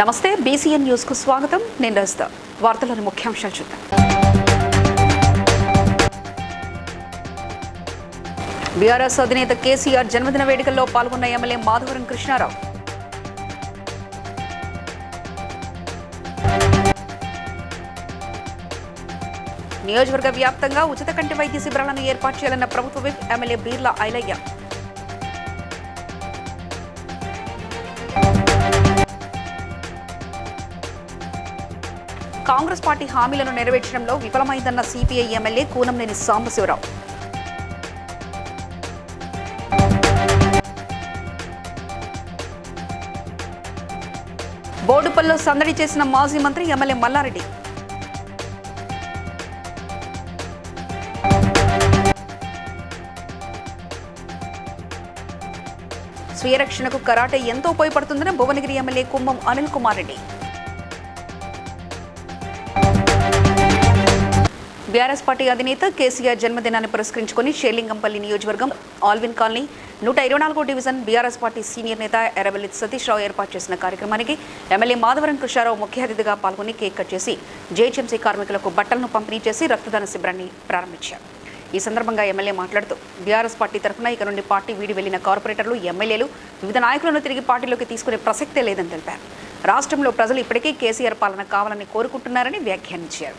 నమస్తే BCN news కు స్వాగతం. నేను రజిత. వార్తలోని ముఖ్యాంశాలు చూద్దాం. బీఆర్ఎస్ అధినేత కేసీఆర్ జన్మదిన వేడుకల్లో పాల్గొన్న ఎమ్మెల్యే మాధవరం కృష్ణారావు. నియోజకవర్గ వ్యాప్తంగా ఉచిత కంటి వైద్య శిబిరాలను ఏర్పాటు చేయాలన్న ప్రభుత్వ whip MLA Beerla Ailaiah. Congress party హామీలను నెరవేర్చడంలో విఫలమైందన్న సిపిఐ ఎమ్మెల్యే కూనంనేని సాంబశివరావు. బోడుపల్లో సందడి చేసిన మాజీ మంత్రి ఎమ్మెల్యే మల్లారెడ్డి. స్వీయ రక్షణకు కరాటే ఎంతో ఉపయోగపడుతుందని Bhuvanagiri MLA Kumbham Anil Kumar Reddy. BRS party అధినేత కేసీఆర్ జన్మదినాన్ని పురస్కరించుకుని షేర్లింగంపల్లి నియోజకవర్గం ఆల్విన్ కాలనీ 124వ డివిజన్ బీఆర్ఎస్ పార్టీ సీనియర్ నేత ఎర్రబెల్లి సతీష్ రావు ఏర్పాటు చేసిన కార్యక్రమానికి ఎమ్మెల్యే మాధవరం కృష్ణారావు ముఖ్య అతిథిగా పాల్గొని కేక్ కట్ చేసి జేహెచ్ఎంసీ కార్మికులకు బట్టలను పంపిణీ చేసి రక్తదాన శిబిరాన్ని ప్రారంభించారు. ఈ సందర్భంగా ఎమ్మెల్యే మాట్లాడుతూ బీఆర్ఎస్ పార్టీ తరఫున ఇక నుండి పార్టీ వీడి వెళ్లిన కార్పొరేటర్లు ఎమ్మెల్యేలు వివిధ నాయకులను తిరిగి పార్టీలోకి తీసుకునే ప్రసక్తే లేదని తెలిపారు. రాష్ట్రంలో ప్రజలు ఇప్పటికీ కేసీఆర్ పాలన కావాలని కోరుకుంటున్నారని వ్యాఖ్యానించారు.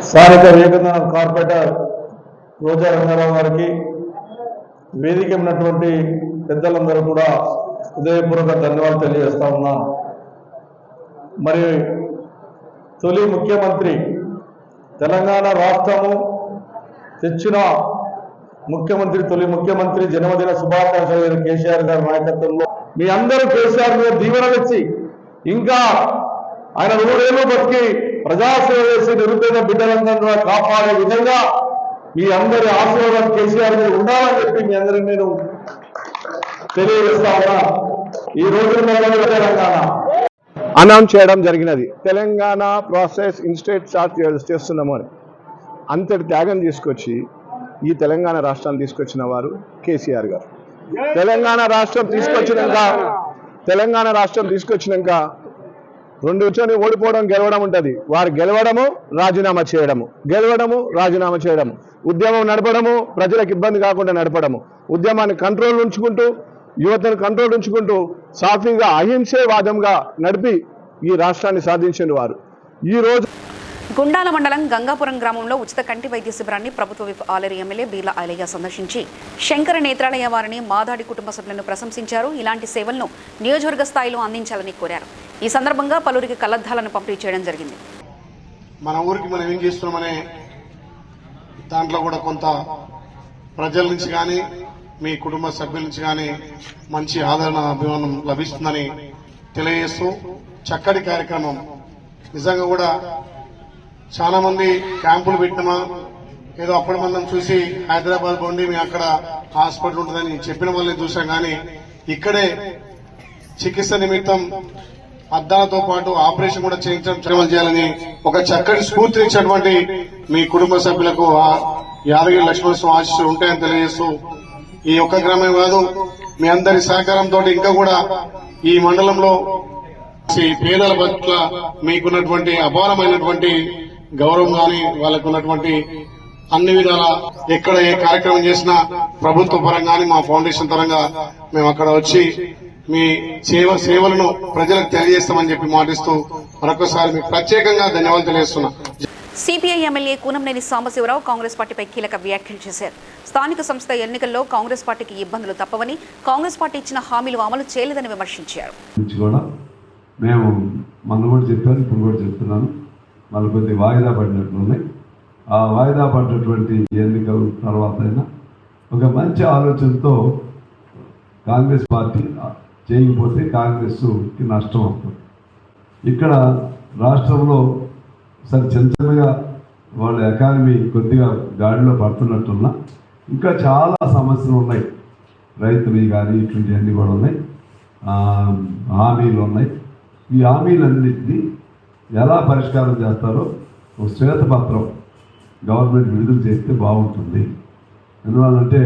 స్థానిక వివేకానంద కార్పొరేటర్ రోజా రంగారావు గారికి, వేదిక ఉన్నటువంటి పెద్దలందరూ కూడా హృదయపూర్వక ధన్యవాదాలు తెలియజేస్తా ఉన్నాను. మరి తొలి ముఖ్యమంత్రి, తెలంగాణ రాష్ట్రము తెచ్చిన ముఖ్యమంత్రి, తొలి ముఖ్యమంత్రి జన్మదిన శుభాకాంక్షలు కేసీఆర్ గారి నాయకత్వంలో మీ అందరూ కేసీఆర్ మీద దీవెనలు ఇచ్చి ఇంకా ఆయన 100 ఏళ్ళు బతికి ప్రజాసేవ చేసి నిరుపేద బిడ్డలందరూ కాపాడే విధంగా మీ అందరి ఆశీర్వాదం కేసీఆర్ మీద ఉండాలని చెప్పి మీ అందరికీ నేను తెలియజేస్తా ఉన్నా. ఈ రోజు తెలంగాణ అనౌన్స్ చేయడం జరిగినది. తెలంగాణ ప్రాసెస్ ఇన్స్టేట్ స్టార్ట్ చేస్తున్నాము అని అంతటి త్యాగం తీసుకొచ్చి ఈ తెలంగాణ రాష్ట్రాన్ని తీసుకొచ్చిన వారు కేసీఆర్ గారు. తెలంగాణ రాష్ట్రం తీసుకొచ్చినాక రెండు వచ్చి ఓడిపోవడం, గెలవడం ఉంటుంది. వారు గెలవడము, రాజీనామా చేయడము, ఉద్యమం నడపడము, ప్రజలకు ఇబ్బంది కాకుండా నడపడము, ఉద్యమాన్ని కంట్రోల్ ఉంచుకుంటూ, యువతను కంట్రోల్ ఉంచుకుంటూ సాఫీగా అహింసే వాదంగా నడిపి ఈ రాష్ట్రాన్ని సాధించిన వారు. ఈ రోజు గుండాల మండలం గంగాపురం గ్రామంలో ఉచిత కంటి వైద్య శిబిరాన్ని ప్రభుత్వ విప్ ఆలేరు ఎమ్మెల్యే బీర్లా ఐలయ్య సందర్శించి శంకర నేత్రాలయ వారిని మాదాడి కుటుంబ సభ్యులను ప్రశంసించారు. ఇలాంటి సేవలను నియోజకవర్గ స్థాయిలో అందించాలని కోరారు. ఈ సందర్భంగా పలువురికి కళ్లద్దాలను పంపిణీ చేయడం జరిగింది. మన ఊరికి మనం ఏం చేస్తున్నామనే దాంట్లో కూడా కొంత ప్రజల నుంచి కానీ మీ కుటుంబ సభ్యుల నుంచి కానీ మంచి ఆదరణ, అభిమానం లభిస్తుందని తెలియజేస్తూ చక్కటి కార్యక్రమం. నిజంగా కూడా చాలా మంది క్యాంపులు పెట్టినామా, ఏదో అప్పటి మనం చూసి హైదరాబాద్ పోండి మీ అక్కడ హాస్పిటల్ ఉంటుందని చెప్పిన వాళ్ళని చూసాం. కానీ ఇక్కడే చికిత్స నిమిత్తం అద్దాలతో పాటు ఆపరేషన్ కూడా చేయాలని ఒక చక్కటి స్ఫూర్తినిచ్చినటువంటి మీ కుటుంబ సభ్యులకు యాదగిరి లక్ష్మణస్వామి ఆశీస్సులు ఉంటాయని తెలియజేస్తూ ఈ ఒక్క గ్రామం కాదు, మీ అందరి సహకారంతో ఇంకా కూడా ఈ మండలంలో పేదల పట్ల మీకున్నటువంటి అపారమైనటువంటి గౌరవం కానీ, వాళ్ళకు ఉన్నటువంటి అన్ని విధాల ఎక్కడ ఏ కార్యక్రమం చేసినా ప్రభుత్వ పరంగా మా ఫౌండేషన్ పరంగా మేము అక్కడ వచ్చి మీ సేవలను ప్రజలకు తెలియజేస్తామని చెప్పి మాటిస్తూ మరొకసారి మీకు ప్రత్యేకంగా ధన్యవాదాలు తెలియజేస్తున్నా. సిపిఐ ఎమ్మెల్యే కూనంనేని సాంబశివరావు కాంగ్రెస్ పార్టీపై కీలక వ్యాఖ్యలు చేశారు. స్థానిక సంస్థ ఎన్నికల్లో కాంగ్రెస్ పార్టీకి ఇబ్బందులు తప్పవని, కాంగ్రెస్ పార్టీ ఇచ్చిన హామీలు అమలు చేయలేదని విమర్శించారు. మేము మొన్న కూడా చెప్పాను, ఇప్పుడు కూడా చెప్తున్నాను, మళ్ళీ కొద్ది వాయిదా పడినట్లున్నాయి. ఆ వాయిదా పడినటువంటి ఎన్నికల తర్వాత అయినా ఒక మంచి ఆలోచనతో కాంగ్రెస్ పార్టీ చేయకపోతే కాంగ్రెస్కి నష్టం అవుతుంది. ఇక్కడ రాష్ట్రంలో సరే చిన్నగా వాళ్ళ ఎకానమీ కొద్దిగా గాడిలో పడుతున్నట్టున్నా ఇంకా చాలా సమస్యలు ఉన్నాయి. రైతులు కానీ ఇటువంటివన్నీ కూడా ఉన్నాయి, హామీలు ఉన్నాయి. ఈ హామీలన్నింటినీ ఎలా పరిష్కారం చేస్తారో ఒక శ్వేతపత్రం గవర్నమెంట్ విడుదల చేస్తే బాగుంటుంది. ఎందువల్లంటే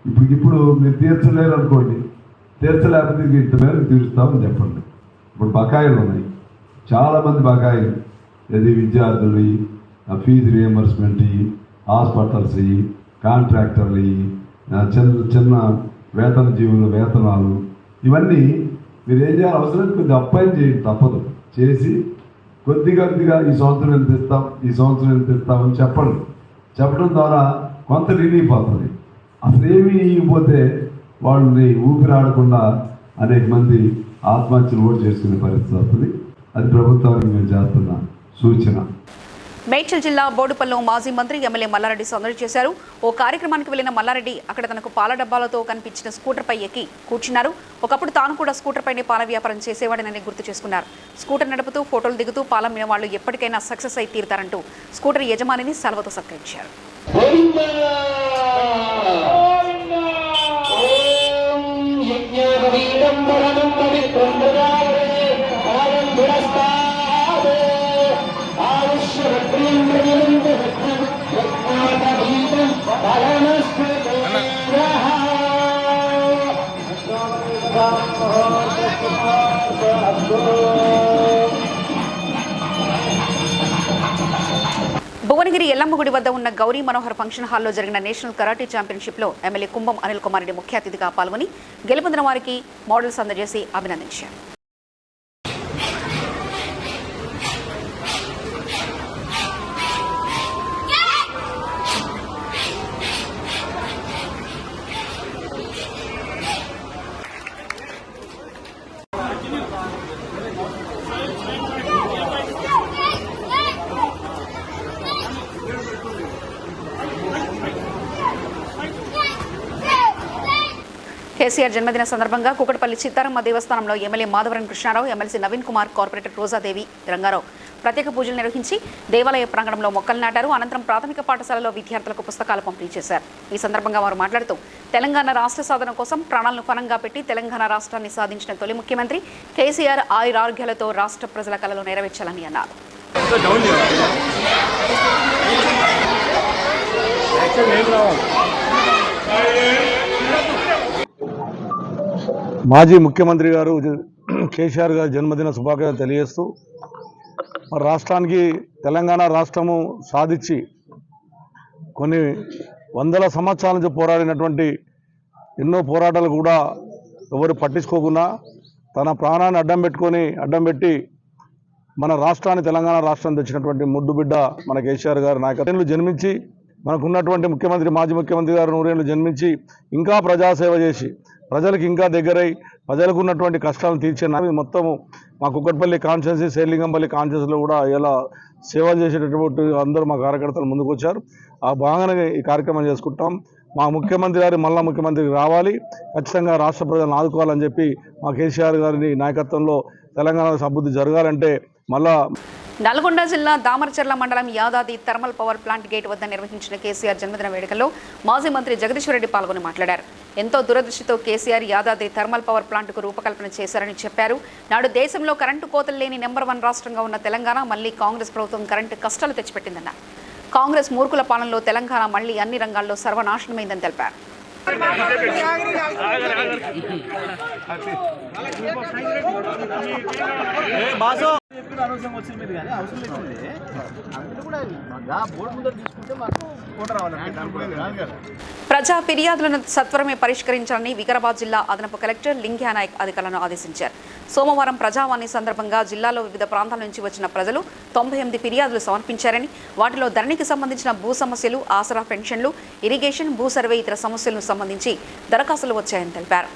ఇప్పుడు మీరు తీర్చలేరు అనుకోండి, తీర్చలేకపోతే ఇది ఇంత మేరకు తీరుస్తామని చెప్పండి. ఇప్పుడు బకాయిలు ఉన్నాయి, చాలామంది బకాయిలు, ఇది విద్యార్థులు ఫీజు రియంబర్స్మెంట్, హాస్పిటల్స్, కాంట్రాక్టర్లు, చిన్న వేతన జీవుల వేతనాలు, ఇవన్నీ మీరు ఏం చేయాలి, అవసరం కొద్దిగా అప్లై చేయండి, తప్పదు. చేసి కొద్దిగా ఈ సంవత్సరం ఎంత ఇస్తాం, ఈ సంవత్సరం ఎంత ఇస్తామని చెప్పడం ద్వారా కొంత రిలీఫ్ అవుతుంది. అసలు ఏమీ ఇవ్వకపోతే వాళ్ళని ఊపిరాడకుండా అనేక మంది ఆత్మహత్యలు కూడా చేసుకునే పరిస్థితి వస్తుంది. అది ప్రభుత్వానికి మేము చేస్తున్న సూచన. మేడ్చల్ జిల్లా బోడుపల్లో మాజీ మంత్రి ఎమ్మెల్యే మల్లారెడ్డి సందడి చేశారు. ఓ కార్యక్రమానికి వెళ్లిన మల్లారెడ్డి అక్కడ తనకు పాల డబ్బాలతో కనిపించిన స్కూటర్పై ఎక్కి కూర్చున్నారు. ఒకప్పుడు తాను కూడా స్కూటర్ పైనే పాల వ్యాపారం చేసేవాడనని గుర్తు చేసుకున్నారు. స్కూటర్ నడుపుతూ ఫోటోలు దిగుతూ పాలమ్మిన వాళ్ళు ఎప్పటికైనా సక్సెస్ అయి తీరుతారంటూ స్కూటర్ యజమానిని సెలవుతో సత్కరించారు. భువనగిరి ఎల్లమ్మగుడి వద్ద ఉన్న గౌరీ మనోహర్ ఫంక్షన్ హాల్లో జరిగిన national karate ఛాంపియన్షిప్లో MLA Kumbham Anil Kumar Reddy ముఖ్య అతిథిగా పాల్గొని గెలుపొందిన వారికి మోడల్స్ అందజేసి అభినందించారు. కేసీఆర్ జన్మదిన సందర్భంగా కూకట్పల్లి చిత్తారమ్మ దేవస్థానంలో MLA Madhavaram Krishnarao, MLC Naveen Kumar, corporator Rojadevi Rangarao ప్రత్యేక పూజలు నిర్వహించి దేవాలయ ప్రాంగణంలో మొక్కలు నాటారు. అనంతరం ప్రాథమిక పాఠశాలలో విద్యార్థులకు పుస్తకాలు పంపిణీ చేశారు. ఈ సందర్భంగా వారు మాట్లాడుతూ తెలంగాణ రాష్ట్ర సాధన కోసం ప్రాణాలను పణంగా పెట్టి తెలంగాణ రాష్ట్రాన్ని సాధించిన తొలి ముఖ్యమంత్రి కేసీఆర్ ఆయురారోగ్యాలతో రాష్ట్ర ప్రజల కలలు నెరవేర్చాలని అన్నారు. మాజీ ముఖ్యమంత్రి గారు కేసీఆర్ గారి జన్మదిన శుభాకాంక్షలు తెలియజేస్తూ మరి రాష్ట్రానికి తెలంగాణ రాష్ట్రము సాధించి కొన్ని వందల సంవత్సరాల నుంచి పోరాడినటువంటి ఎన్నో పోరాటాలు కూడా ఎవరు పట్టించుకోకుండా తన ప్రాణాన్ని అడ్డం పెట్టి మన రాష్ట్రాన్ని తెలంగాణ రాష్ట్రం తెచ్చినటువంటి ముద్దుబిడ్డ మన కేసీఆర్ గారు నాయకత్వంలో జన్మించి మనకున్నటువంటి ముఖ్యమంత్రి మాజీ ముఖ్యమంత్రి గారు 100 ఏళ్ళు జన్మించి ఇంకా ప్రజాసేవ చేసి ప్రజలకు ఇంకా దగ్గరై ప్రజలకు ఉన్నటువంటి కష్టాలను తీర్చే మొత్తము మా కుక్కట్పల్లి కాన్స్టిట్యున్సీ, శేర్లింగంపల్లి కాన్స్టిట్యున్సీలో కూడా ఇలా సేవలు చేసేటటువంటి అందరూ మా కార్యకర్తలు ముందుకు వచ్చారు. ఆ భాగంగానే ఈ కార్యక్రమం చేసుకుంటాం. మా ముఖ్యమంత్రి గారు మళ్ళా ముఖ్యమంత్రికి రావాలి, ఖచ్చితంగా రాష్ట్ర ప్రజలను ఆదుకోవాలని చెప్పి మా కేసీఆర్ గారి నాయకత్వంలో తెలంగాణ అభివృద్ధి జరగాలంటే మళ్ళా. నల్గొండ జిల్లా దామరచర్ల మండలం Yadadri thermal power plant gate వద్ద నిర్వహించిన కేసీఆర్ జన్మదిన వేడుకల్లో మాజీ మంత్రి జగదీశ్వర్ రెడ్డి పాల్గొని మాట్లాడారు. ఎంతో దురదృష్టితో కేసీఆర్ యాదాది థర్మల్ పవర్ ప్లాంట్కు రూపకల్పన చేశారని చెప్పారు. నాడు దేశంలో కరెంటు కోతలు లేని నెంబర్ 1 రాష్ట్రంగా ఉన్న తెలంగాణ మళ్లీ కాంగ్రెస్ ప్రభుత్వం కరెంటు కష్టాలు తెచ్చిపెట్టిందన్నారు. కాంగ్రెస్ మూర్ఖుల పాలనలో తెలంగాణ మళ్లీ అన్ని రంగాల్లో సర్వనాశనమైందని తెలిపారు. ప్రజా ఫిర్యాదులను సత్వరమే పరిష్కరించాలని వికారాబాద్ జిల్లా అదనపు కలెక్టర్ లింగ్యా నాయక్ అధికారులను ఆదేశించారు. సోమవారం ప్రజావాణి సందర్భంగా జిల్లాలో వివిధ ప్రాంతాల నుంచి వచ్చిన ప్రజలు 98 ఫిర్యాదులు సమర్పించారని, వాటిలో ధరణికి సంబంధించిన భూ సమస్యలు, ఆసరా పెన్షన్లు, ఇరిగేషన్, భూ సర్వే ఇతర సమస్యలకు సంబంధించి దరఖాస్తులు వచ్చాయని తెలిపారు.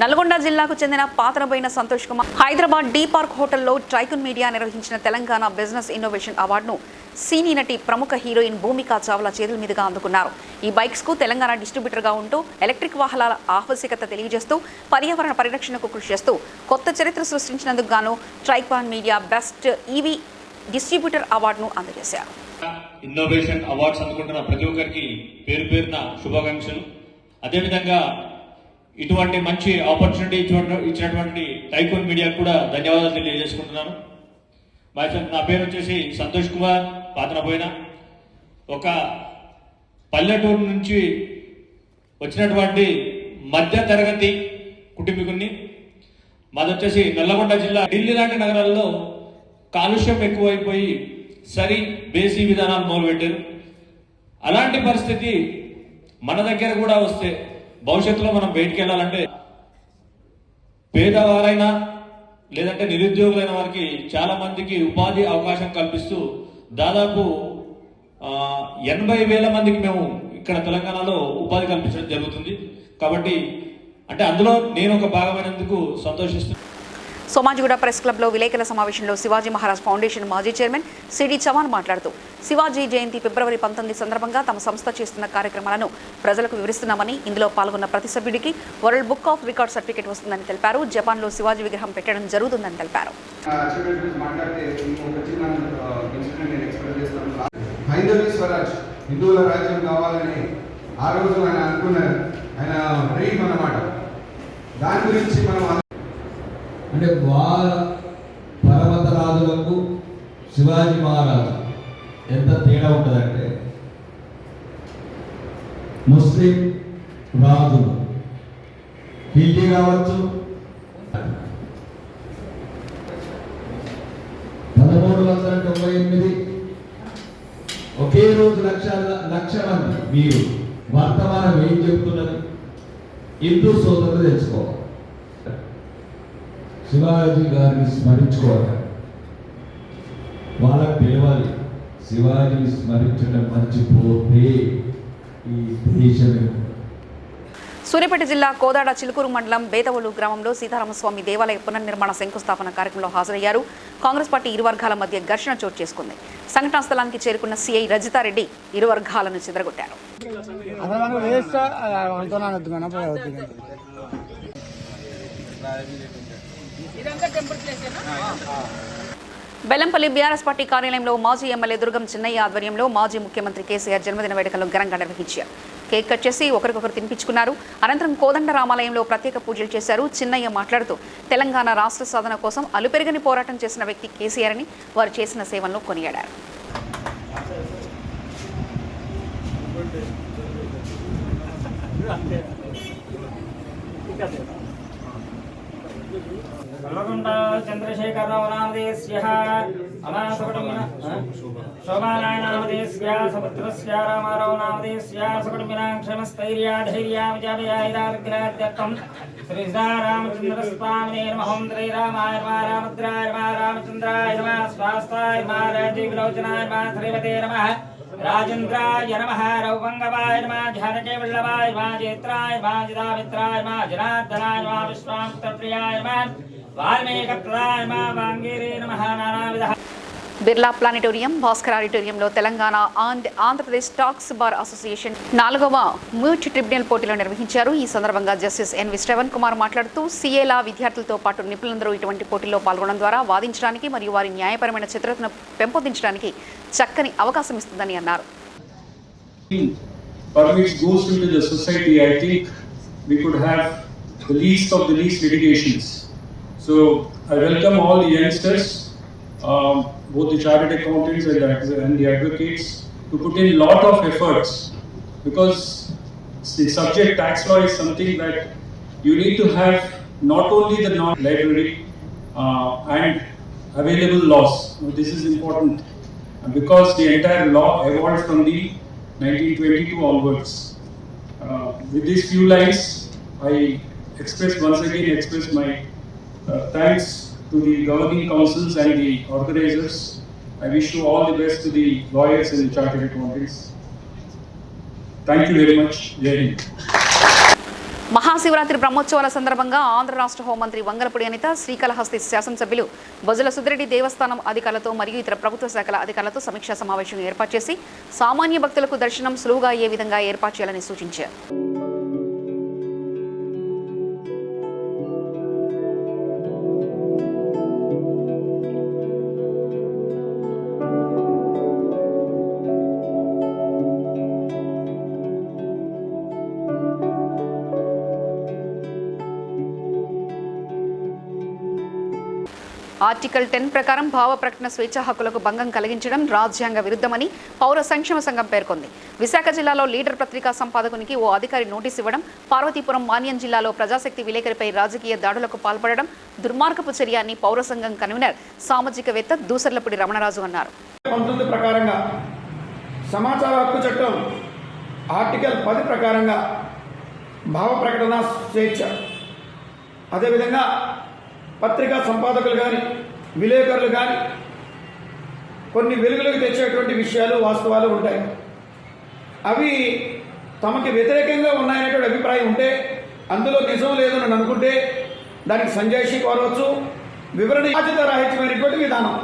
నల్గొండ జిల్లాకు చెందిన పాతనబోయిన సంతోష్ కుమార్ హైదరాబాద్ డి పార్క్ హోటల్లో టైకూన్ మీడియా నిర్వహించిన తెలంగాణ బిజినెస్ ఇన్నోవేషన్ అవార్డును సినీ నటి ప్రముఖ హీరోయిన్ భూమికా చావ్లా చేతుల మీదుగా అందుకున్నారు. ఈ బైక్స్కు తెలంగాణ డిస్ట్రిబ్యూటర్గా ఉంటూ ఎలక్ట్రిక్ వాహనాల ఆవశ్యకత తెలియజేస్తూ పర్యావరణ పరిరక్షణకు కృషి చేస్తూ కొత్త చరిత్ర సృష్టించినందుకు గాను tycoon media best EV distributor అవార్డును అందజేశారు. ఇన్నోవేషన్ అవార్డ్స్ అందుకుంటున్న ప్రతి ఒక్కరికి పేరు పేరున శుభాకాంక్షలు. అదేవిధంగా ఇటువంటి మంచి ఆపర్చునిటీ ఇచ్చినటువంటి టైకోన్ మీడియాకు కూడా ధన్యవాదాలు తెలియజేసుకుంటున్నాను. నా పేరు వచ్చేసి సంతోష్ కుమార్ పాతనపోయిన. ఒక పల్లెటూరు నుంచి వచ్చినటువంటి మధ్య తరగతి కుటుంబీకుని. మాది వచ్చేసి నల్లగొండ జిల్లా. ఢిల్లీ లాంటి నగరాల్లో కాలుష్యం ఎక్కువైపోయి బేసీ విధానాలు మొదలుపెట్టారు. అలాంటి పరిస్థితి మన దగ్గర కూడా వస్తే భవిష్యత్తులో మనం బయటికి వెళ్ళాలంటే పేదవారైనా లేదంటే నిరుద్యోగులైన వారికి చాలా మందికి ఉపాధి అవకాశం కల్పిస్తూ దాదాపు 80,000 మందికి మేము ఇక్కడ తెలంగాణలో ఉపాధి కల్పించడం జరుగుతుంది. కాబట్టి అంటే అందులో నేను ఒక భాగమైనందుకు సంతోషిస్తున్నాను. సోమాజిగూడ ప్రెస్ క్లబ్లో విలేకరుల సమావేశంలో శివాజీ మహారాజ్ ఫౌండేషన్ మాజీ చైర్మన్ సిడి చవాన్ మాట్లాడుతూ శివాజీ జయంతి ఫిబ్రవరి 19 సందర్భంగా తమ సంస్థ చేస్తున్న కార్యక్రమాలను ప్రజలకు వివరిస్తున్నామని, ఇందులో పాల్గొన్న ప్రతి సభ్యుడికి world book of record certificate వస్తుందని తెలిపారు. జపాన్లో శివాజీ విగ్రహం పెట్టడం జరుగుతుందని తెలిపారు. హిందువుల రాజ్యం కావాలని ఆ రోజు ఆయన అనుకున్నారు. ఆయన డ్రీమ్ అన్నమాట. దాని గురించి మనం అంటే వాళ్ళ పర్వతరాజులకు శివాజీ మహారాజు ఎంత తేడా ఉంటుందంటే, ముస్లిం రాజులు హిందీ కావచ్చు 1398 ఒకే రోజు లక్ష మంది. మీరు వర్తమానం ఏం చెప్తున్నది హిందూ సోదరులు తెలుసుకోవాలి. శివాజీ గారిని స్మరించుకోవాలి, వాళ్ళకి తెలియాలి శివాజీని స్మరించడం మర్చిపోతే ఈ దేశమే. సూర్యాపేట జిల్లా కోదాడ చిలుకూరు మండలం బేతవోలు గ్రామంలో సీతారామస్వామి దేవాలయ పునర్నిర్మాణ శంకుస్థాపన కార్యక్రమంలో హాజరయ్యారు. కాంగ్రెస్ పార్టీ ఇరు వర్గాల మధ్య ఘర్షణ చోటు చేసుకుంది. సంఘటనా స్థలానికి చేరుకున్న సిఐ రజితారెడ్డి ఇరు వర్గాలను చెదరగొట్టారు. బెల్లంపల్లి బీఆర్ఎస్ పార్టీ కార్యాలయంలో మాజీ ఎమ్మెల్యే దుర్గం చిన్నయ్య ఆధ్వర్యంలో మాజీ ముఖ్యమంత్రి కేసీఆర్ జన్మదిన వేడుకలను ఘనంగా నిర్వహించారు. కేక్ కట్ చేసి ఒకరికొకరు తినిపించుకున్నారు. అనంతరం కోదండ రామాలయంలో ప్రత్యేక పూజలు చేశారు. చిన్నయ్య మాట్లాడుతూ తెలంగాణ రాష్ట్ర సాధన కోసం అలుపెరగని పోరాటం చేసిన వ్యక్తి కేసీఆర్ అని, వారు చేసిన సేవలను కొనియాడారు. चंद्रशेखर नामदेस्य शोभानाय नामदेस्य सपुत्रस्य रामाराव नामदेस्य सुकुटुम्बिनाक्षमस्थैर्या धैर्या विजयाभिराग्राद्यर्थं श्री रामचंद्रस्वामिने नमः. श्री रामाय नमः, रामभद्राय नमः, रामचंद्राय नमः, स्वास्थाय नमः, राजीवलोचनाय नमः, श्रीमते नमः, राजेन्द्राय नमः, रघुपंगवाय नमः, जानकी वल्लभाय नमः, जयत्राय नमः, जिदामित्राय नमः, जनार्दनाय नमः, विश्वामित्रप्रियाय नमः, वाल्मीकिप्रदाय नमः, वांगीरे नमः, नानाविधः. బిర్లా ప్లానిటోరియం, భాస్కర్ ఆడిటోరియంలో Telangana and Andhra Pradesh talks bar association 4వ మ్యూట్ ట్రిబ్యునల్ పోటీలు నిర్వహించారు. ఈ సందర్భంగా జస్టిస్ ఎన్వి శ్రవణ్ కుమార్ మాట్లాడుతూ సీఏల విద్యార్థులతో పాటు నిపుణులందరూ ఇటువంటి పోటీల్లో పాల్గొనడం ద్వారా వాదించడానికి మరియు వారి న్యాయపరమైన చిత్రతను పెంపొందించడానికి చక్కని అవకాశం ఇస్తుందని అన్నారు. Both the chartered accountants and the advocates to put in lot of efforts, because the subject tax law is something that you need to have not only the library and available laws. This is important because the entire law evolved from the 1922 onwards. With these few lines, I once again express my thanks to the governing councils and the organizers. I wish you all the best to the lawyers and the chartered accountants. Thank you very much. Jai Hind. Mahashivratri బ్రహ్మోత్సవాల సందర్భంగా ఆంధ్ర రాష్ట్ర హోంమంత్రి వంగలపూడి అనిత, శ్రీకాళహస్తి శాసనసభ్యులు బొజ్జల సుధిరెడ్డి దేవస్థానం అధికారులతో మరియు ఇతర ప్రభుత్వ శాఖల అధికారులతో సమీక్షా సమావేశం ఏర్పాటు చేసి సామాన్య భక్తులకు దర్శనం సులువుగా అయ్యే విధంగా ఏర్పాటు చేయాలని సూచించారు. ఆర్టికల్ 10 ప్రకారం భావ ప్రకటన స్వేచ్ఛ హక్కులకు భంగం కలిగించడం రాజ్యాంగ విరుద్ధమని పౌర సంక్షేమ సంఘం పేర్కొంది. విశాఖ జిల్లాలో లీడర్ పత్రికా సంపాదకునికి ఓ అధికారి నోటీసు ఇవ్వడం, పార్వతీపురం మాన్యం జిల్లాలో ప్రజాశక్తి విలేకరిపై రాజకీయ దాడులకు పాల్పడడం దుర్మార్గపు చర్య అని పౌర సంఘం కన్వీనర్ సామాజికవేత్త దూసర్లపూడి రమణరాజు అన్నారు. 19 ప్రకారంగా సమాచార హక్కు చట్టం ఆర్టికల్ 10 ప్రకారంగా భావ ప్రకటన స్వేచ్ఛ, అదేవిధంగా పత్రికా సంపాదకులు కానీ విలేకరులు కానీ కొన్ని వెలుగులకు తెచ్చేటువంటి విషయాలు వాస్తవాలు ఉంటాయి. అవి తమకి వ్యతిరేకంగా ఉన్నాయనేటువంటి అభిప్రాయం ఉంటే, అందులో నిజం లేదని అనుకుంటే దానికి సంజాయిషి కోరవచ్చు. వివరణ బాధ్యత రాహిత్యమైనటువంటి విధానం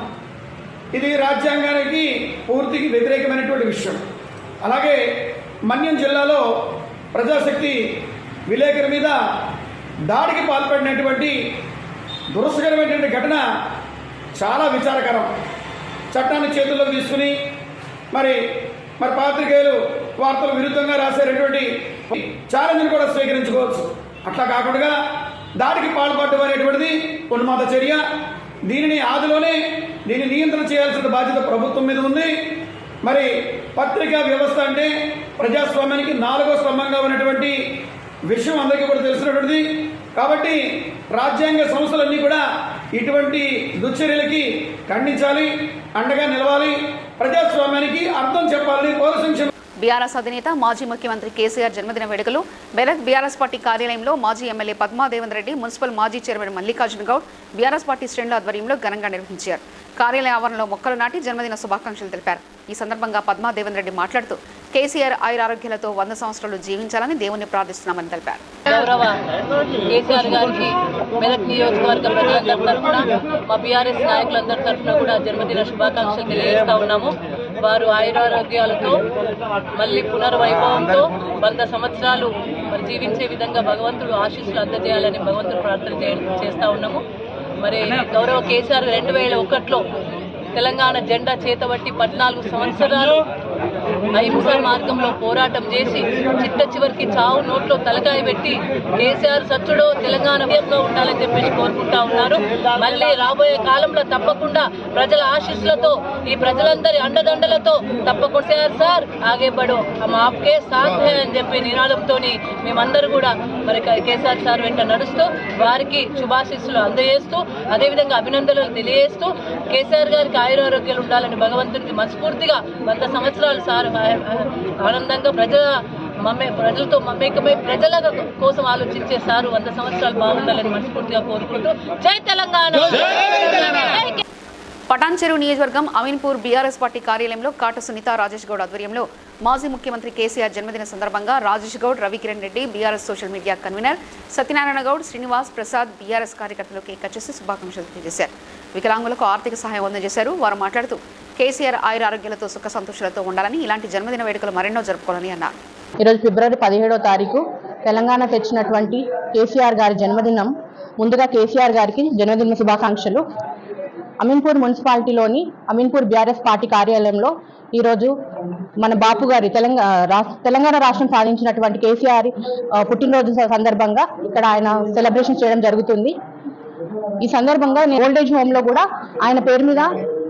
ఇది రాజ్యాంగానికి పూర్తికి వ్యతిరేకమైనటువంటి విషయం. అలాగే మన్యం జిల్లాలో ప్రజాశక్తి విలేకరి మీద దాడికి పాల్పడినటువంటి దురదృష్టకరమైనటువంటి ఘటన చాలా విచారకరం. చట్టాన్ని చేతుల్లోకి తీసుకుని మరి పాత్రికేయులు వార్తలు విరుద్ధంగా రాసేటటువంటి ఛాలెంజ్ని కూడా స్వీకరించుకోవచ్చు. అట్లా కాకుండా దాడికి పాల్పడడం అనేటువంటిది ఉన్మాద చర్య. దీనిని ఆదిలోనే దీన్ని నియంత్రణ చేయాల్సిన బాధ్యత ప్రభుత్వం మీద ఉంది. మరి పత్రికా వ్యవస్థ అంటే ప్రజాస్వామ్యానికి 4వ స్తంభంగా ఉన్నటువంటి విషయం అందరికీ కూడా తెలిసినటువంటిది. కాబట్టి రాజ్యాంగ సంస్థలన్నీ కూడా ఇటువంటి దుశ్చర్యలకి ఖండించాలి, అండగా నిలవాలి, ప్రజాస్వామ్యానికి అర్థం చెప్పాలని పౌర సంక్షేమ. బీఆర్ఎస్ అధినేత మాజీ ముఖ్యమంత్రి కేసీఆర్ జన్మదిన వేడుకలు మెదక్ బీఆర్ఎస్ పార్టీ కార్యాలయంలో మాజీ ఎమ్మెల్యే పద్మా దేవేందర్ రెడ్డి, మున్సిపల్ మాజీ chairman Mallikarjuna Goud BRS party శ్రేణుల ఆధ్వర్యంలో ఘనంగా నిర్వహించారు. కార్యాలయ ఆవరణలో మొక్కలు నాటి జన్మదిన శుభాకాంక్షలు తెలిపారు. ఈ సందర్భంగా పద్మా దేవేందర్ రెడ్డి మాట్లాడుతూ కేసీఆర్ ఆయురారోగ్యాలతో 100 సంవత్సరాలు జీవించాలని దేవుణ్ణి ప్రార్థిస్తున్నామని తెలిపారు. గౌరవ కేసీఆర్ గారికి మెదక్ నియోజకవర్గ ప్రజలందరి తరఫున మా బీఆర్ఎస్ నాయకులందరి తరఫున కూడా జన్మదిన శుభాకాంక్షలు తెలియజేస్తా ఉన్నాము. వారు ఆయురారోగ్యాలతో మళ్ళీ పునర్వైభవంతో 100 సంవత్సరాలు మరి జీవించే విధంగా భగవంతుడు ఆశీస్సులు అందజేయాలని భగవంతుడు ప్రార్థన చేస్తూ ఉన్నాము. మరి గౌరవ కేసీఆర్ 2001లో తెలంగాణ జెండా చేతబట్టి 14 సంవత్సరాలు అహింసా మార్గంలో పోరాటం చేసి చిట్ట చివరికి చావు నోట్లో తలకాయ పెట్టి కేసీఆర్ సచ్చుడో తెలంగాణ వ్యంగా ఉండాలని చెప్పేసి కోరుకుంటా ఉన్నారు. మళ్ళీ రాబోయే కాలంలో తప్పకుండా ప్రజల ఆశీస్సులతో ఈ ప్రజలందరి అండదండలతో తప్పకుండా సార్ ఆగే బడో హమ్ ఆప్కే సాథ్ హై అని చెప్పి నినాదంతో మేమందరూ కూడా మరి కేసీఆర్ సార్ వెంట నడుస్తూ వారికి శుభాశీస్సులు అందజేస్తూ అదేవిధంగా అభినందనలు తెలియజేస్తూ కేసీఆర్ గారికి ఆయురారోగ్యాలు ఉండాలని భగవంతునికి మనస్ఫూర్తిగా 100 సంవత్సరాలు సార్ ఆనందంగా ప్రజలతో మమేకమై ప్రజల కోసం ఆలోచించే సారు 100 సంవత్సరాలు బాగుండాలని మనస్ఫూర్తిగా కోరుకుంటూ జై తెలంగాణ. పటాన్చెరు నియోజకవర్గం అమీన్పూర్ బీఆర్ఎస్ పార్టీ కార్యాలయంలో కాట సునీత రాజేష్ గౌడ్ ఆధ్వర్యంలో మాజీ ముఖ్యమంత్రి కేసీఆర్ జన్మదిన సందర్భంగా Rajesh Goud, Ravikiran Reddy, BRS social media convener Satyanarayana Goud, Srinivas Prasad BRS కార్యకర్తలు కేక్ కట్ చేసి శుభాకాంక్షలు తెలియజేశారు. వికలాంగులకు ఆర్థిక సహాయం అందజేశారు. వారు మాట్లాడుతూ కేసీఆర్ ఆయురారోగ్యాలతో సుఖ సంతోషాలతో ఉండాలని, ఇలాంటి జన్మదిన వేడుకలు మరెన్నో జరుపుకోవాలని అన్నారు. ఈరోజు ఫిబ్రవరి 17వ తారీఖు తెలంగాణ తెచ్చినటువంటి కేసీఆర్ గారి జన్మదినం. ముందుగా కేసీఆర్ గారికి జన్మదిన శుభాకాంక్షలు. అమీన్పూర్ మున్సిపాలిటీలోని అమీన్పూర్ బీఆర్ఎస్ పార్టీ కార్యాలయంలో ఈరోజు మన బాపు గారి తెలంగాణ రాష్ట్రం సాధించినటువంటి కేసీఆర్ పుట్టినరోజు సందర్భంగా ఇక్కడ ఆయన సెలబ్రేషన్ చేయడం జరుగుతుంది. ఈ సందర్భంగా ఓల్డేజ్ హోమ్లో కూడా ఆయన పేరు మీద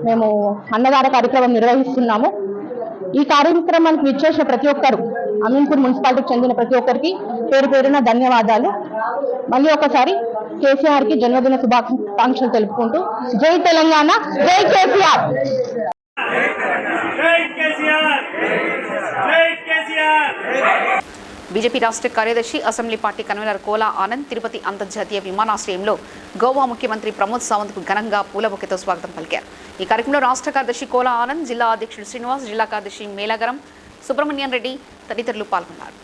మేము అన్నదాన కార్యక్రమం నిర్వహిస్తున్నాము. ఈ కార్యక్రమానికి విచ్చేసిన ప్రతి ఒక్కరు, అమీన్పూర్ మున్సిపాలిటీకి చెందిన ప్రతి ఒక్కరికి పేరు పేరున ధన్యవాదాలు. మళ్ళీ ఒకసారి కేసీఆర్ కి జన్మదిన శుభాకాంక్షలు తెలుపుకుంటూ జై తెలంగాణ, జై కేసీఆర్. బీజేపీ రాష్ట్ర కార్యదర్శి, assembly party convener Kola Anand Tirupati అంతర్జాతీయ విమానాశ్రయంలో గోవా ముఖ్యమంత్రి ప్రమోద్ సావంత్కు ఘనంగా పూలబొకేతో స్వాగతం పలికారు. ఈ కార్యక్రమంలో రాష్ట్ర కార్యదర్శి కోలా ఆనంద్, జిల్లా అధ్యక్షుడు శ్రీనివాస్, జిల్లా కార్యదర్శి మేలగరం సుబ్రహ్మణ్యం రెడ్డి తదితరులు పాల్గొన్నారు.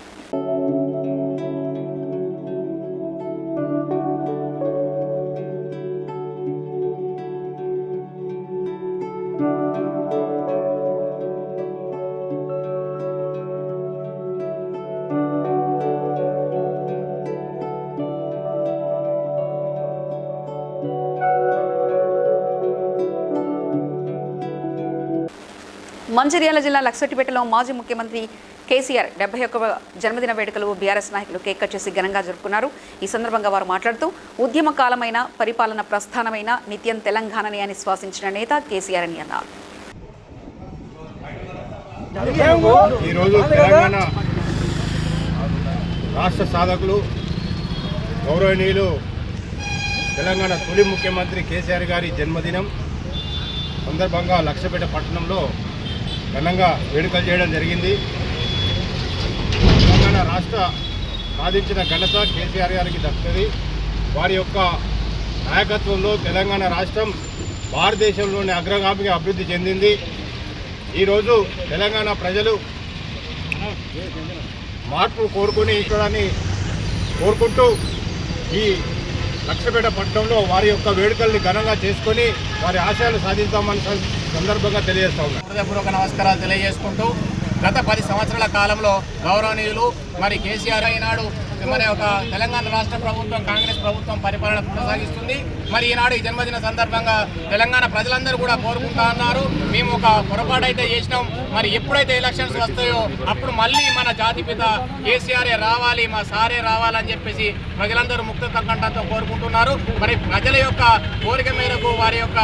మంచిర్యాల జిల్లా లక్సెట్టిపేటలో మాజీ ముఖ్యమంత్రి కేసీఆర్ 71వ జన్మదిన వేడుకలు బీఆర్ఎస్ నాయకులు కేక్ కట్ చేసి ఘనంగా జరుపుకున్నారు. ఈ సందర్భంగా వారు మాట్లాడుతూ ఉద్యమ కాలమైన పరిపాలన ప్రస్థానమైన నిత్యం తెలంగాణని అని శ్వాసించిన నేత కేసీఆర్ అని అన్నారు. ఈరోజు తెలంగాణ రాష్ట్ర సాధకులు గౌరవనీయులు తెలంగాణ తొలి ముఖ్యమంత్రి కేసీఆర్ గారి జన్మదినం సందర్భంగా లక్షపేట పట్టణంలో ఘనంగా వేడుకలు చేయడం జరిగింది. తెలంగాణ రాష్ట్ర సాధించిన ఘనత కేసీఆర్ గారికి దక్కుతుంది. వారి యొక్క నాయకత్వంలో తెలంగాణ రాష్ట్రం భారతదేశంలోని అగ్రగామిగా అభివృద్ధి చెందింది. ఈరోజు తెలంగాణ ప్రజలు మార్పు కోరుకుంటూ ఈ లక్షపేట పట్టణంలో వారి యొక్క వేడుకల్ని ఘనంగా చేసుకొని వారి ఆశయాలు సాధిస్తామని సందర్భంగా తెలియజేస్తా ఉన్నాం. హృదయపూర్వక నమస్కారాలు తెలియజేసుకుంటూ గత 10 సంవత్సరాల కాలంలో గౌరవనీయులు మరి కేసీఆర్ ఈనాడు మరి ఒక తెలంగాణ రాష్ట్ర ప్రభుత్వం కాంగ్రెస్ ప్రభుత్వం పరిపాలన కొనసాగిస్తుంది. మరి ఈనాడు ఈ జన్మదిన సందర్భంగా తెలంగాణ ప్రజలందరూ కూడా కోరుకుంటా ఉన్నారు. మేము ఒక పొరపాటు అయితే చేసినాం, మరి ఎప్పుడైతే ఎలక్షన్స్ వస్తాయో అప్పుడు మళ్ళీ మన జాతిపిత కేసీఆర్ రావాలి, మా సారే రావాలని చెప్పేసి ప్రజలందరూ ముక్త కంఠంతో కోరుకుంటున్నారు. మరి ప్రజల యొక్క కోరిక మేరకు వారి యొక్క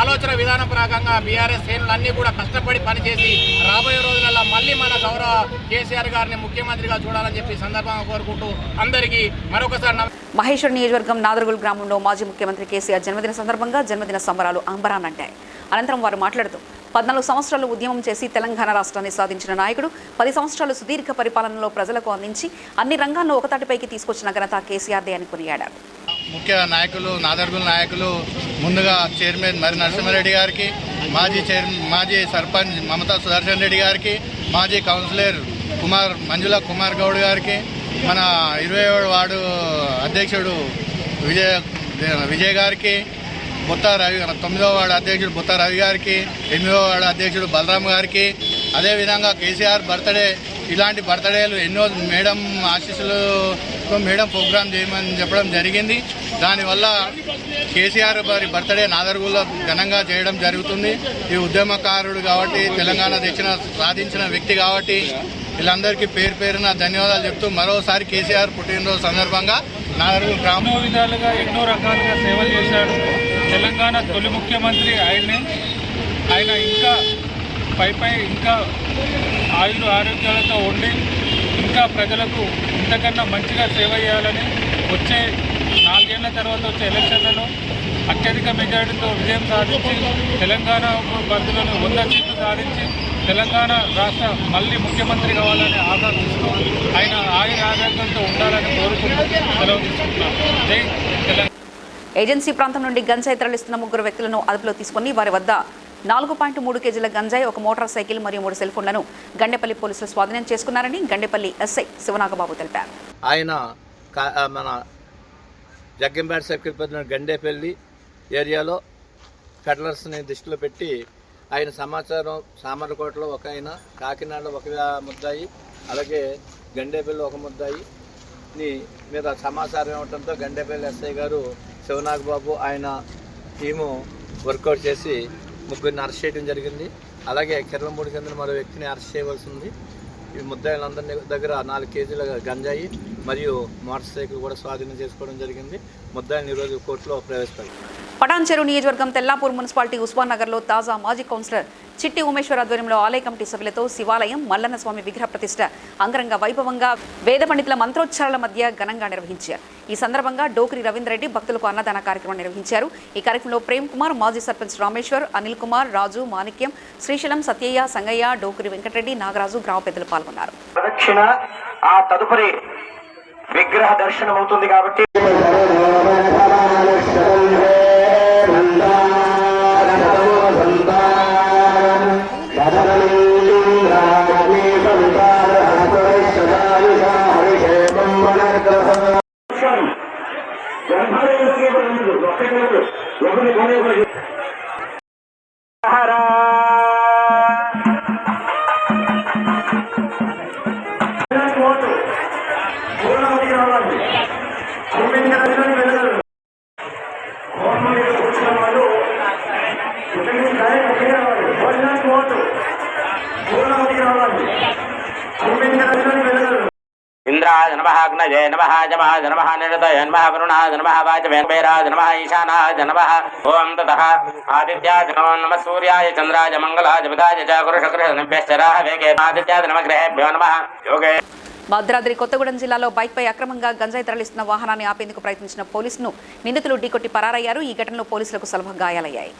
ఆలోచన విధానం ప్రకారంగా బీఆర్ఎస్ శ్రేణులన్నీ కూడా కష్టపడి పనిచేసి రాబోయే రోజులలో మళ్ళీ మన గౌరవ కేసీఆర్ గారిని ముఖ్యమంత్రిగా చూడాలని చెప్పి సందర్భంగా కోరుకుంటూ అందరికీ మరొకసారి మహేశ్వర్ నియోజకవర్గం నాదర్గుల్ గ్రామంలో మాజీ ముఖ్యమంత్రి కేసీఆర్ జన్మదిన సందర్భంగా జన్మదిన సంబరాలు అంబరానంటాయి. అనంతరం వారు మాట్లాడుతూ 14 సంవత్సరాలు ఉద్యమం చేసి తెలంగాణ రాష్ట్రాన్ని సాధించిన నాయకుడు 10 సంవత్సరాలు సుదీర్ఘ పరిపాలనలో ప్రజలకు అందించి అన్ని రంగాల్లో ఒకతాటిపైకి తీసుకొచ్చిన ఘనత కేసీఆర్దే అని కొనియాడారు. ముఖ్య నాయకులు నాదర్గుల్ నాయకులు ముందుగా చైర్మన్ మరి నరసింహారెడ్డి గారికి, మాజీ సర్పంచ్ మమతా సుదర్శన్ రెడ్డి గారికి, మాజీ కౌన్సిలర్ మంజుల కుమార్ గౌడ్ గారికి, మన 27వ వార్డు అధ్యక్షుడు విజయ్ గారికి, 9వ వార్డు అధ్యక్షుడు బుత్త రవి గారికి, 8వ వార్డు అధ్యక్షుడు బలరాం గారికి, అదేవిధంగా కేసీఆర్ బర్త్డే ఇలాంటి బర్త్డేలు ఎన్నో మేడం ఆశీస్సులతో మేడం ప్రోగ్రాం చేయమని చెప్పడం జరిగింది. దానివల్ల కేసీఆర్ వారి బర్త్డే నాదర్గుల్లో ఘనంగా చేయడం జరుగుతుంది. ఈ ఉద్యమకారుడు కాబట్టి తెలంగాణ సాధించిన వ్యక్తి కాబట్టి వీళ్ళందరికీ పేరున ధన్యవాదాలు చెప్తూ మరోసారి కేసీఆర్ పుట్టినరోజు సందర్భంగా నాదర్గుల్ గ్రామం విధాలుగా ఎన్నో రకాలుగా సేవలు చేశాడు. తెలంగాణ తొలి ముఖ్యమంత్రి ఆయన ఇంకా పై ఇంకా ఆయుర ఆరోగ్యాలతో ఉండి ఇంకా ప్రజలకు ఇంతకన్నా మంచిగా సేవ చేయాలని వచ్చే 4 ఏళ్ల తర్వాత వచ్చే ఎలక్షన్లలో అత్యధిక మెజారిటీతో విజయం సాధించి తెలంగాణ పరిధిలోని 100 సీట్లు సాధించి తెలంగాణ రాష్ట్ర మళ్ళీ ముఖ్యమంత్రి కావాలని ఆకాంక్షిస్తూ ఆయన ఆయుర ఆరోగ్యంతో ఉండాలని కోరుకుంటూ సెలవు తీసుకుంటున్నాను. జై తెలంగాణ. ఏజెన్సీ ప్రాంతం నుండి గంజాయి తరలిస్తున్న 3 వ్యక్తులను అదుపులో తీసుకుని వారి వద్ద 4.3 కేజీల గంజాయి, ఒక మోటార్ సైకిల్ మరియు 3 సెల్ ఫోన్లను గండేపల్లి పోలీసులు స్వాధీనం చేసుకున్నారని గండేపల్లి ఎస్ఐ శివనాగబాబు తెలిపారు. ఆయన మన జగ్గంపేట సర్కిల్ పరిధిలో గండేపల్లి ఏరియాలో పెడ్లర్స్ని దృష్టిలో పెట్టి ఆయన సమాచారం సామర్లకోటలో ఒక ఆయన, కాకినాడలో ఒక ముద్దాయి, అలాగే గండేపల్లి ఒక ముద్దాయి మీద సమాచారం ఇవ్వడంతో గండేపల్లి ఎస్ఐ గారు శివనాగబాబు ఆయన టీము వర్కౌట్ చేసి 3 అరెస్ట్ చేయడం జరిగింది. అలాగే కిర్లంపూడి చెందిన మరో వ్యక్తిని అరెస్ట్ చేయవలసి ఉంది. ఈ ముద్దాయిలందరి దగ్గర 4 కేజీల గంజాయి మరియు మోటార్ సైకిల్ కూడా స్వాధీనం చేసుకోవడం జరిగింది. ముద్దాయిని ఈరోజు కోర్టులో ప్రవేశపెట్టారు. పటాన్చెరు నియోజకవర్గం తెల్లాపూర్ మున్సిపాలిటీ ఉస్మాన్ నగర్లో తాజా మాజీ కౌన్సిలర్ చిట్టి ఉమేశ్వర్ ఆధ్వర్యంలో ఆలయ కమిటీ సభ్యులతో శివాలయం, మల్లన్న స్వామి విగ్రహ ప్రతిష్ఠ అంగరంగ వైభవంగా వేద పండితుల మంత్రోచ్చారాల మధ్య ఘనంగా నిర్వహించారు. ఈ సందర్భంగా డోకరి రవీంద్రెడ్డి భక్తులకు అన్నదాన కార్యక్రమం నిర్వహించారు. ఈ కార్యక్రమంలో ప్రేమ్ కుమార్, మాజీ సర్పంచ్ రామేశ్వర్, అనిల్ కుమార్, రాజు, మాణిక్యం, శ్రీశైలం, సత్యయ్య, సంగయ్య, డోకరి వెంకటరెడ్డి, నాగరాజు గ్రామ పెద్దలు పాల్గొన్నారు. ఆ తదుపరి విగ్రహ దర్శనం అవుతుంది కాబట్టి కుబేరాయ నమః అగ్నయే నమః జమాయ నమః నిరతయ నమః వరుణాయ నమః వాజవేరాయ నమః ఈశానాయ నమః ఓం తతః ఆదిత్యాయ నమః సూర్యాయ చంద్రాయ మంగళాయ బుధాయ చ గురుశుక్ర నిభ్యశ్చరాహవేగే ఆదిత్యాయ నమః గ్రహేభ్యో నమః యోగే. భద్రాద్రి కొత్తగూడెం జిల్లాలో బైక్పై అక్రమంగా గంజాయి తరలిస్తున్న వాహనాన్ని ఆపేందుకు ప్రయత్నించిన పోలీసును నిందితులు ఢీకొట్టి పరారయ్యారు. ఈ ఘటనలో పోలీసులకు స్వల్ప గాయాలయ్యాయి.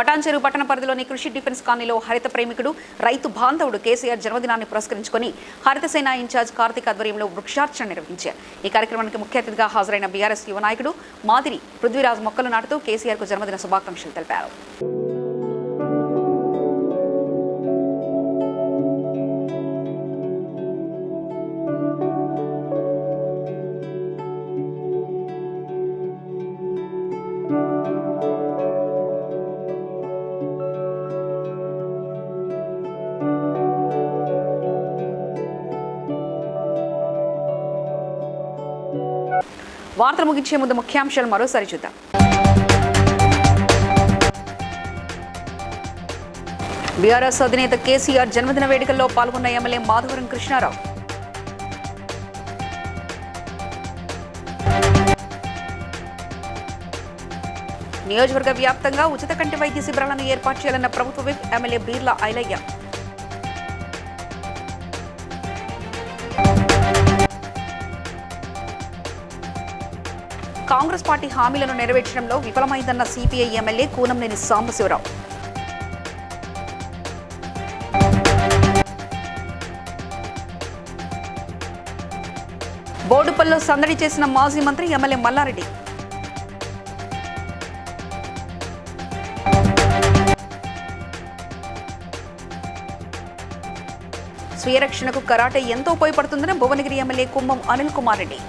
పటాన్చెరు పట్టణ పరిధిలోని కృషి డిఫెన్స్ కాలనీలో హరిత ప్రేమికుడు రైతు బాంధవుడు కేసీఆర్ జన్మదినాన్ని పురస్కరించుకొని హరిత సేన ఇన్ఛార్జ్ కార్తిక్ ఆధ్వర్యంలో వృక్షార్చన నిర్వహించారు. ఈ కార్యక్రమానికి ముఖ్య అతిథిగా హాజరైన బీఆర్ఎస్ యువ నాయకుడు మాదిరి పృథ్వీరాజ్ మొక్కలు నాటుతూ కేసీఆర్కు జన్మదిన శుభాకాంక్షలు తెలిపారు. వార్తలు ముగించే ముందు ముఖ్యాంశాలు మరోసారి చూద్దాం. బీఆర్ఎస్ అధినేత కేసీఆర్ జన్మదిన వేడుకల్లో పాల్గొన్న ఎమ్మెల్యే మాధవరం కృష్ణారావు. నియోజకవర్గ వ్యాప్తంగా ఉచిత కంటి వైద్య శిబిరాలను ఏర్పాటు చేయాలన్న ప్రభుత్వ whip MLA Beerla Ailaiah. Congress party హామీలను నెరవేర్చడంలో విఫలమైందన్న సిపిఐ ఎమ్మెల్యే కూనంనేని సాంబశివరావు. బోడుపల్లో సందడి చేసిన మాజీ మంత్రి ఎమ్మెల్యే మల్లారెడ్డి. స్వీయ రక్షణకు కరాటే ఎంతో ఉపయోగపడుతుందని భువనగిరి ఎమ్మెల్యే కుంభం అనిల్ కుమార్ రెడ్డి.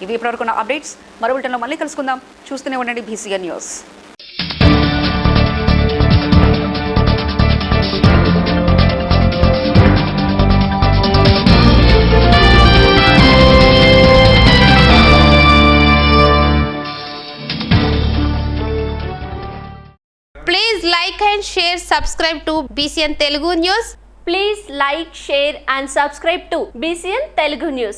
ఇవి ఇప్పటివరకున్న అప్డేట్స్. మరో బులెటిన్లో మళ్ళీ కలుసుకుందాం. చూస్తూనే ఉండండి BCN news. Please like and share, subscribe to BCN Telugu News. Please like, share and subscribe to BCN Telugu News.